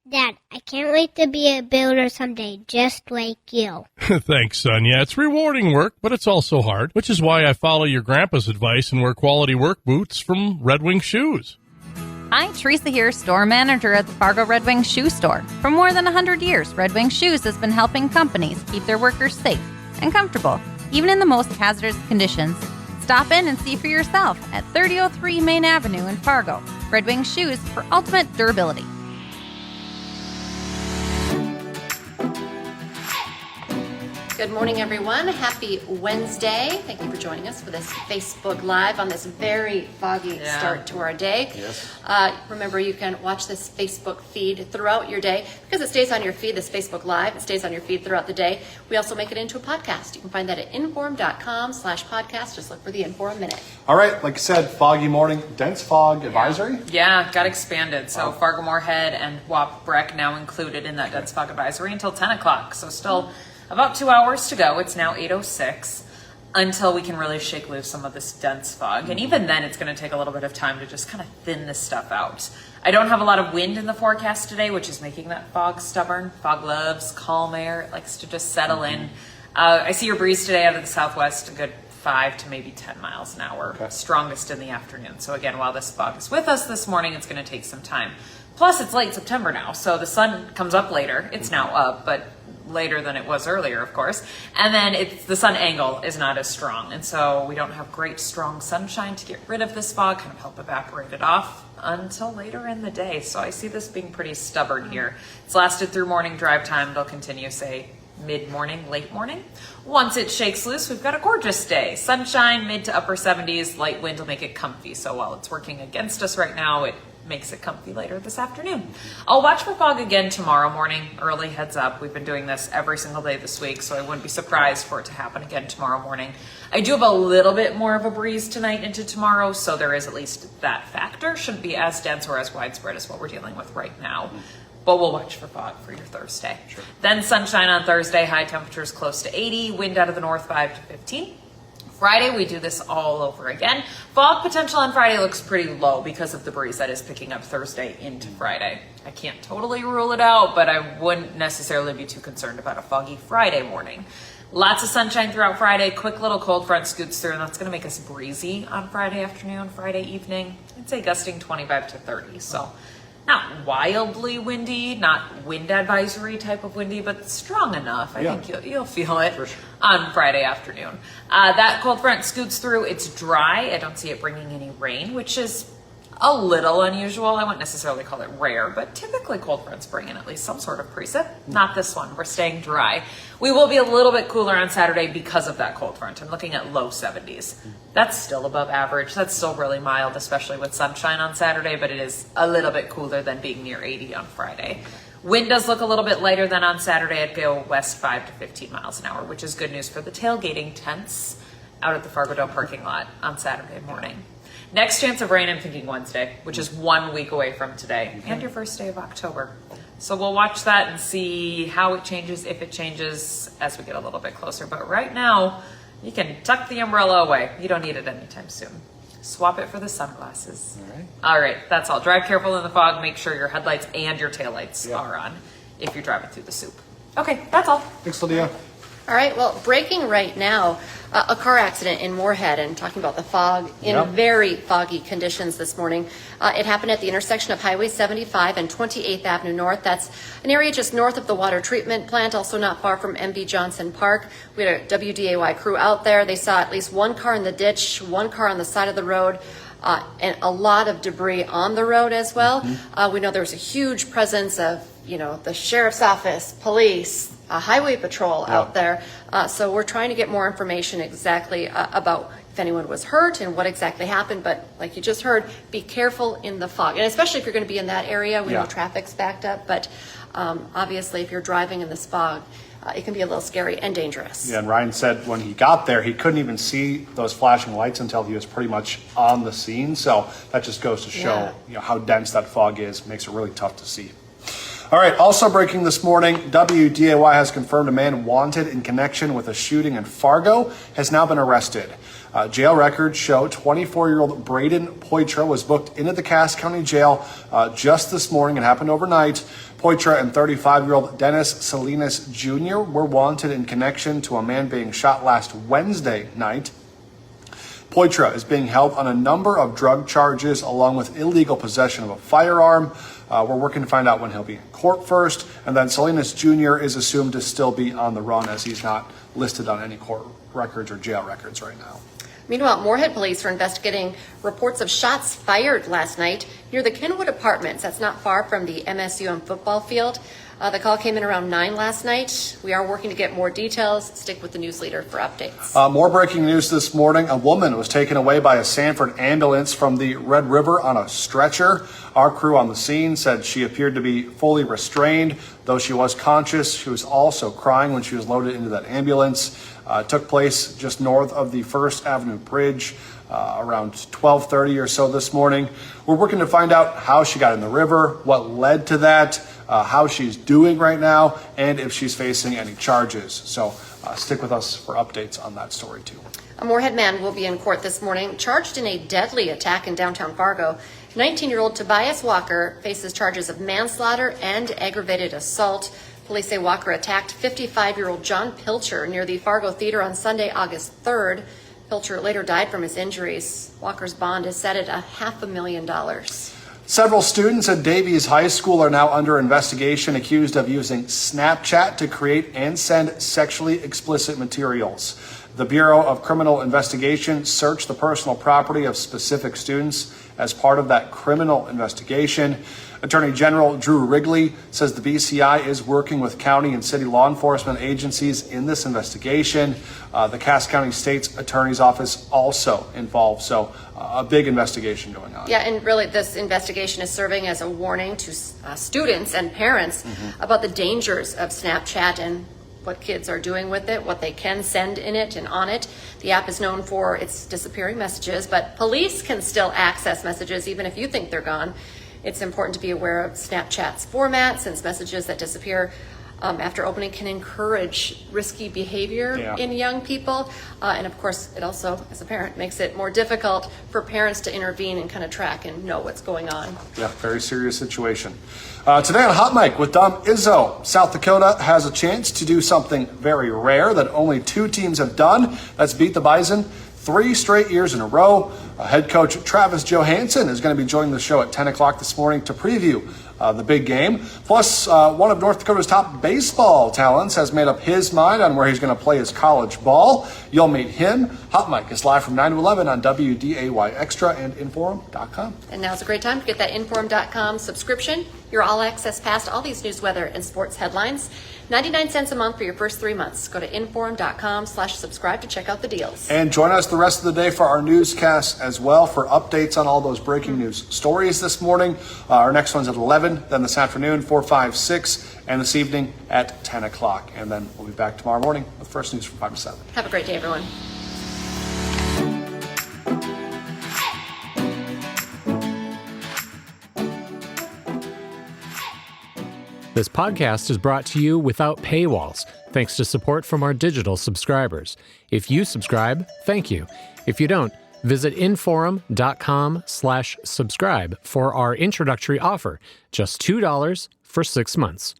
Dad, I can't wait to be a builder someday, just like you. Thanks, son. Yeah, it's rewarding work, but it's also hard, which is why I follow your grandpa's advice and wear quality work boots from Red Wing Shoes. Hi, Teresa here, store manager at the Fargo Red Wing Shoe Store. For more than 100 years, Red Wing Shoes has been helping companies keep their workers safe and comfortable, even in the most hazardous conditions. Stop in and see for yourself at 3003 Main Avenue in Fargo. Red Wing Shoes for ultimate durability. Good morning, everyone. Happy Wednesday. Thank you for joining us for this Facebook Live on this very foggy start to our day. Yes. Remember, you can watch this Facebook feed throughout your day because it stays on your feed, this Facebook Live. It stays on your feed throughout the day. We also make it into a podcast. You can find that at inform.com/podcast. Just look for the Inform Minute. All right, like I said, foggy morning, dense fog advisory. Yeah, got expanded. So Fargo, Moorhead, and Wap Breck now included in that dense fog advisory until 10 o'clock. So still about 2 hours to go. It's now 8:06 until we can really shake loose some of this dense fog. And even then, it's going to take a little bit of time to just kind of thin this stuff out. I don't have a lot of wind in the forecast today, which is making that fog stubborn. Fog loves calm air. It likes to just settle in. I see your breeze today out of the southwest, a good 5 to maybe 10 miles an hour, strongest in the afternoon. So again, while this fog is with us this morning, it's going to take some time. Plus, it's late September now, so the sun comes up later. It's now up, but later than it was earlier, of course. And then the sun angle is not as strong. And so we don't have great strong sunshine to get rid of this fog, kind of help evaporate it off until later in the day. So I see this being pretty stubborn here. It's lasted through morning drive time. It'll continue, say, mid-morning, late morning. Once it shakes loose, we've got a gorgeous day. Sunshine, mid to upper 70s. Light wind will make it comfy. So while it's working against us right now, it makes it comfy later this afternoon. I'll watch for fog again tomorrow morning. Early heads up. We've been doing this every single day this week, so I wouldn't be surprised for it to happen again tomorrow morning. I do have a little bit more of a breeze tonight into tomorrow, so there is at least that factor. Shouldn't be as dense or as widespread as what we're dealing with right now. But we'll watch for fog for your Thursday. Sure. Then sunshine on Thursday, high temperatures close to 80, wind out of the north 5 to 15. Friday, we do this all over again. Fog potential on Friday looks pretty low because of the breeze that is picking up Thursday into Friday. I can't totally rule it out, but I wouldn't necessarily be too concerned about a foggy Friday morning. Lots of sunshine throughout Friday. Quick little cold front scoots through, and that's going to make us breezy on Friday afternoon, Friday evening. I'd say gusting 25 to 30. So not wildly windy, not wind advisory type of windy, but strong enough. I think you'll feel it on Friday afternoon. That cold front scoots through. It's dry. I don't see it bringing any rain, which is a little unusual. I wouldn't necessarily call it rare, but typically cold fronts bring in at least some sort of precip. Not this one. We're staying dry. We will be a little bit cooler on Saturday because of that cold front. I'm looking at low 70s. That's still above average. That's still really mild, especially with sunshine on Saturday, but it is a little bit cooler than being near 80 on Friday. Wind does look a little bit lighter than on Saturday. I'd go west 5 to 15 miles an hour, which is good news for the tailgating tents out at the Fargo Dome parking lot on Saturday morning. Next chance of rain, I'm thinking Wednesday, which is 1 week away from today, and your first day of October. So we'll watch that and see how it changes, if it changes, as we get a little bit closer. But right now, you can tuck the umbrella away. You don't need it anytime soon. Swap it for the sunglasses. All right, that's all. Drive careful in the fog. Make sure your headlights and your taillights are on if you're driving through the soup. Okay, that's all. Thanks, Lydia. All right, well, breaking right now, a car accident in Moorhead, and talking about the fog in very foggy conditions this morning. It happened at the intersection of Highway 75 and 28th Avenue North. That's an area just north of the water treatment plant, also not far from MB Johnson Park. We had a WDAY crew out there. They saw at least one car in the ditch, one car on the side of the road, and a lot of debris on the road as well. We know there was a huge presence of, the sheriff's office, police, highway patrol out there. So we're trying to get more information exactly about if anyone was hurt and what exactly happened. But like you just heard, be careful in the fog. And especially if you're going to be in that area, we know traffic's backed up. But obviously, if you're driving in this fog, it can be a little scary and dangerous. Yeah, and Ryan said when he got there, he couldn't even see those flashing lights until he was pretty much on the scene. So that just goes to show how dense that fog is. Makes it really tough to see. All right, also breaking this morning, WDAY has confirmed a man wanted in connection with a shooting in Fargo has now been arrested. Jail records show 24-year-old Braden Poitra was booked into the Cass County Jail just this morning. It happened overnight. Poitra and 35-year-old Dennis Salinas Jr. were wanted in connection to a man being shot last Wednesday night. Poitra is being held on a number of drug charges along with illegal possession of a firearm. We're working to find out when he'll be in court first. And then Salinas Jr. is assumed to still be on the run as he's not listed on any court records or jail records right now. Meanwhile, Moorhead police are investigating reports of shots fired last night near the Kenwood Apartments. That's not far from the MSUM football field. The call came in around 9 last night. We are working to get more details. Stick with the news leader for updates. More breaking news this morning. A woman was taken away by a Sanford ambulance from the Red River on a stretcher. Our crew on the scene said she appeared to be fully restrained. Though she was conscious, she was also crying when she was loaded into that ambulance. It took place just north of the First Avenue Bridge around 12:30 or so this morning. We're working to find out how she got in the river, what led to that, how she's doing right now, and if she's facing any charges. So stick with us for updates on that story too. A Moorhead man will be in court this morning, charged in a deadly attack in downtown Fargo. 19-year-old Tobias Walker faces charges of manslaughter and aggravated assault. Police say Walker attacked 55-year-old John Pilcher near the Fargo Theater on Sunday, August 3rd. Pilcher later died from his injuries. Walker's bond is set at $500,000. Several students at Davies High School are now under investigation, accused of using Snapchat to create and send sexually explicit materials. The Bureau of Criminal Investigation searched the personal property of specific students as part of that criminal investigation. Attorney General Drew Wrigley says the BCI is working with county and city law enforcement agencies in this investigation. The Cass County State's Attorney's Office also involved, so a big investigation going on. Yeah, and really this investigation is serving as a warning to students and parents about the dangers of Snapchat and what kids are doing with it, what they can send in it and on it. The app is known for its disappearing messages, but police can still access messages even if you think they're gone. It's important to be aware of Snapchat's format, since messages that disappear after opening can encourage risky behavior in young people. And of course, it also, as a parent, makes it more difficult for parents to intervene and kind of track and know what's going on. Yeah, very serious situation. Today on Hot Mic with Dom Izzo, South Dakota has a chance to do something very rare that only 2 teams have done. That's beat the Bison 3 straight years in a row. Head coach Travis Johansson is going to be joining the show at 10 o'clock this morning to preview the big game. Plus, one of North Dakota's top baseball talents has made up his mind on where he's going to play his college ball. You'll meet him. Hot Mic is live from 9 to 11 on WDAY Extra and Inforum.com. And now's a great time to get that Inforum.com subscription. Your all-access pass to all these news, weather, and sports headlines. 99 cents a month for your first 3 months. Go to Inforum.com/subscribe to check out the deals. And join us the rest of the day for our newscast as well for updates on all those breaking news stories this morning. Our next one's at 11, then this afternoon, 4, 5, 6, and this evening at 10 o'clock. And then we'll be back tomorrow morning with First News from 5 to 7. Have a great day, everyone. This podcast is brought to you without paywalls, thanks to support from our digital subscribers. If you subscribe, thank you. If you don't, visit Inforum.com/subscribe for our introductory offer, just $2 for 6 months.